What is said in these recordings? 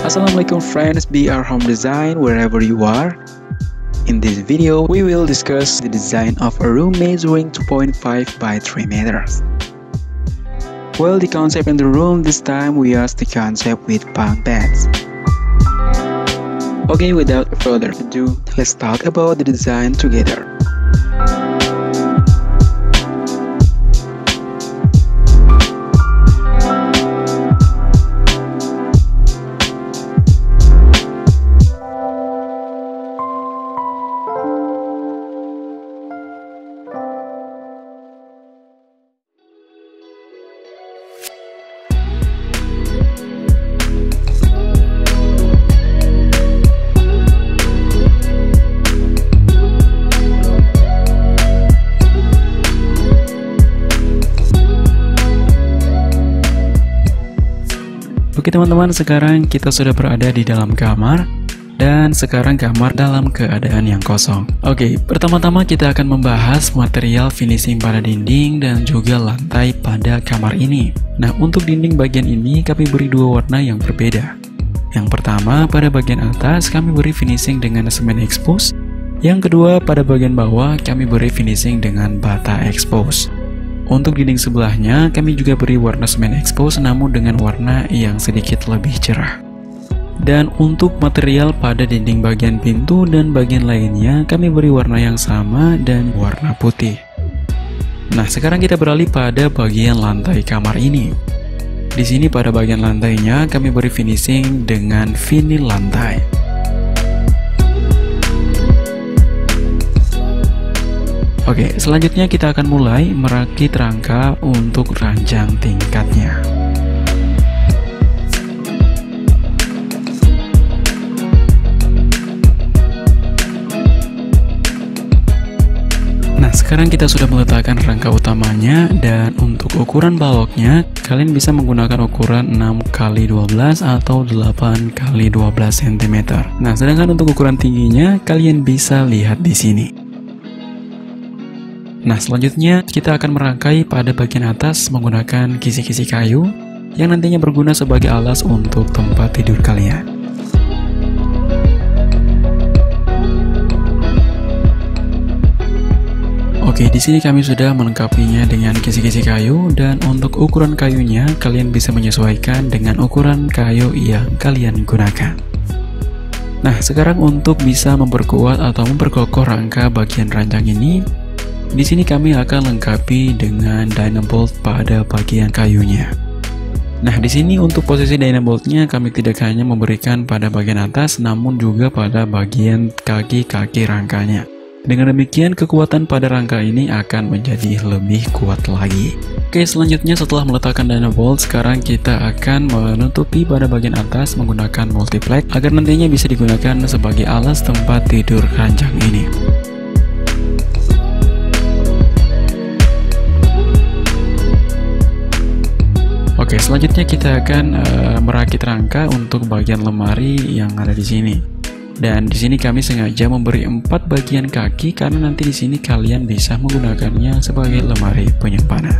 Assalamualaikum friends, BR Home Design wherever you are. In this video, we will discuss the design of a room measuring 2.5 by 3 meters. Well, the concept in the room this time we use the concept with bunk beds. Okay, without further ado, let's talk about the design together. Oke teman-teman, sekarang kita sudah berada di dalam kamar. Dan sekarang kamar dalam keadaan yang kosong. Oke, pertama-tama kita akan membahas material finishing pada dinding dan juga lantai pada kamar ini. Nah, untuk dinding bagian ini kami beri dua warna yang berbeda. Yang pertama, pada bagian atas kami beri finishing dengan semen expose. Yang kedua, pada bagian bawah kami beri finishing dengan bata expose. Untuk dinding sebelahnya, kami juga beri warna semen expose namun dengan warna yang sedikit lebih cerah. Dan untuk material pada dinding bagian pintu dan bagian lainnya, kami beri warna yang sama dan warna putih. Nah, sekarang kita beralih pada bagian lantai kamar ini. Di sini pada bagian lantainya, kami beri finishing dengan vinil lantai. Oke, selanjutnya kita akan mulai merakit rangka untuk ranjang tingkatnya. Nah, sekarang kita sudah meletakkan rangka utamanya, dan untuk ukuran baloknya, kalian bisa menggunakan ukuran 6x12 atau 8x12 cm. Nah, sedangkan untuk ukuran tingginya, kalian bisa lihat di sini. Nah, selanjutnya kita akan merangkai pada bagian atas menggunakan kisi-kisi kayu yang nantinya berguna sebagai alas untuk tempat tidur kalian. Oke, di sini kami sudah melengkapinya dengan kisi-kisi kayu, dan untuk ukuran kayunya kalian bisa menyesuaikan dengan ukuran kayu yang kalian gunakan. Nah, sekarang untuk bisa memperkuat atau memperkokoh rangka bagian ranjang ini, di sini kami akan lengkapi dengan dynamo bolt pada bagian kayunya. Nah, di sini untuk posisi dynamo boltnya kami tidak hanya memberikan pada bagian atas, namun juga pada bagian kaki-kaki rangkanya. Dengan demikian, kekuatan pada rangka ini akan menjadi lebih kuat lagi. Oke, selanjutnya setelah meletakkan dynamo bolt, sekarang kita akan menutupi pada bagian atas menggunakan multiplex agar nantinya bisa digunakan sebagai alas tempat tidur ranjang ini. Oke, selanjutnya kita akan merakit rangka untuk bagian lemari yang ada di sini. Dan di sini kami sengaja memberi 4 bagian kaki karena nanti di sini kalian bisa menggunakannya sebagai lemari penyimpanan.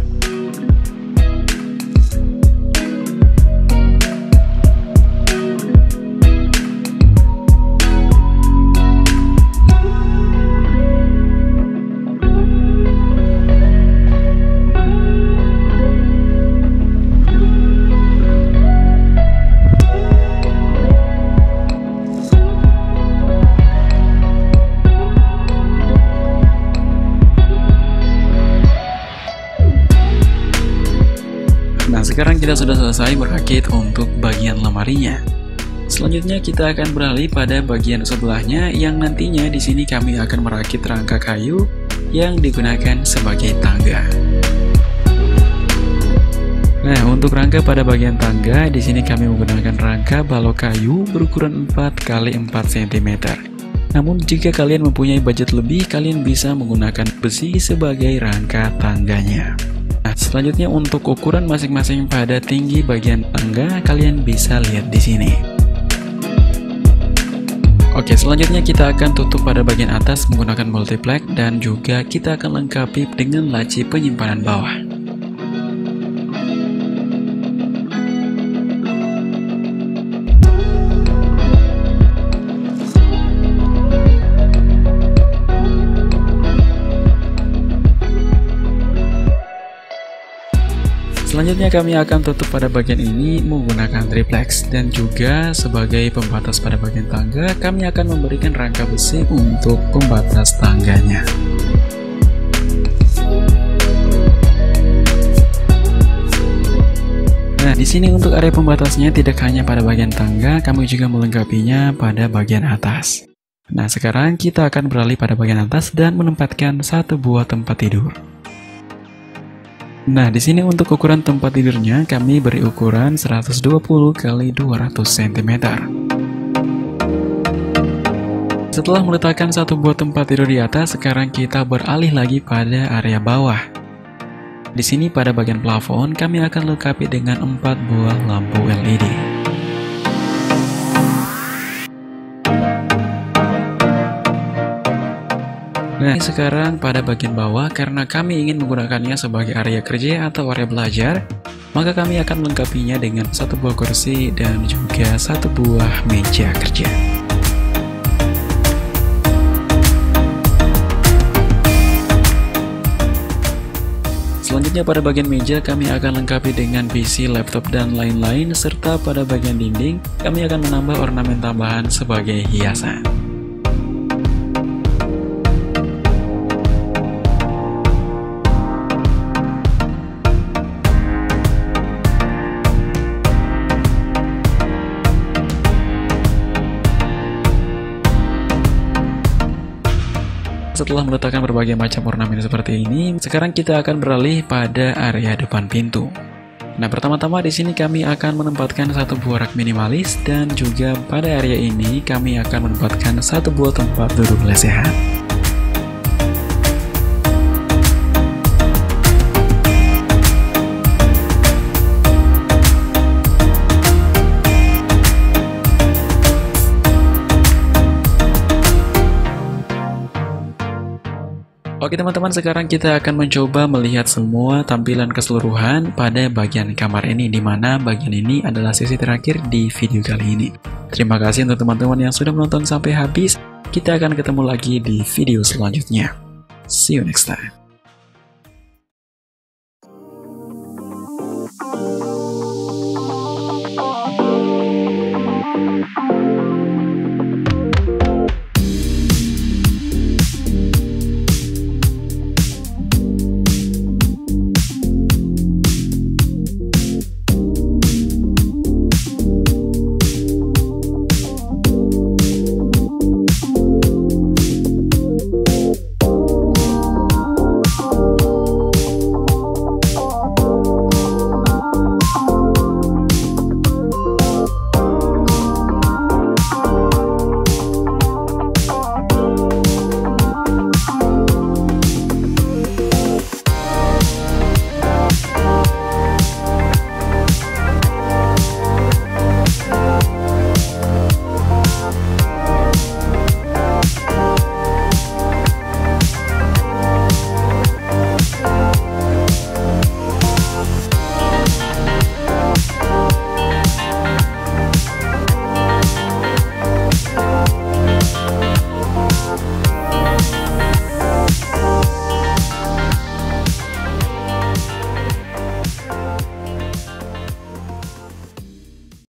Nah, sekarang kita sudah selesai merakit untuk bagian lemarinya. Selanjutnya kita akan beralih pada bagian sebelahnya yang nantinya di sini kami akan merakit rangka kayu yang digunakan sebagai tangga. Nah, untuk rangka pada bagian tangga di sini kami menggunakan rangka balok kayu berukuran 4x4 cm. Namun jika kalian mempunyai budget lebih, kalian bisa menggunakan besi sebagai rangka tangganya. Nah, selanjutnya untuk ukuran masing-masing pada tinggi bagian tangga kalian bisa lihat di sini. Oke, selanjutnya kita akan tutup pada bagian atas menggunakan multiplex dan juga kita akan lengkapi dengan laci penyimpanan bawah. Selanjutnya kami akan tutup pada bagian ini menggunakan triplex, dan juga sebagai pembatas pada bagian tangga kami akan memberikan rangka besi untuk pembatas tangganya. Nah, di sini untuk area pembatasnya tidak hanya pada bagian tangga, kami juga melengkapinya pada bagian atas. Nah, sekarang kita akan beralih pada bagian atas dan menempatkan satu buah tempat tidur. Nah, di sini untuk ukuran tempat tidurnya kami beri ukuran 120 x 200 cm. Setelah meletakkan satu buah tempat tidur di atas, sekarang kita beralih lagi pada area bawah. Di sini pada bagian plafon kami akan lengkapi dengan 4 buah lampu LED. Nah, sekarang pada bagian bawah, karena kami ingin menggunakannya sebagai area kerja atau area belajar, maka kami akan melengkapinya dengan satu buah kursi dan juga satu buah meja kerja. Selanjutnya pada bagian meja kami akan lengkapi dengan PC, laptop, dan lain-lain, serta pada bagian dinding kami akan menambah ornamen tambahan sebagai hiasan. Setelah meletakkan berbagai macam ornamen seperti ini, sekarang kita akan beralih pada area depan pintu. Nah, pertama-tama di sini kami akan menempatkan satu buah rak minimalis, dan juga pada area ini kami akan menempatkan satu buah tempat duduk lesehan. Oke teman-teman, sekarang kita akan mencoba melihat semua tampilan keseluruhan pada bagian kamar ini, di mana bagian ini adalah sesi terakhir di video kali ini. Terima kasih untuk teman-teman yang sudah menonton sampai habis. Kita akan ketemu lagi di video selanjutnya. See you next time.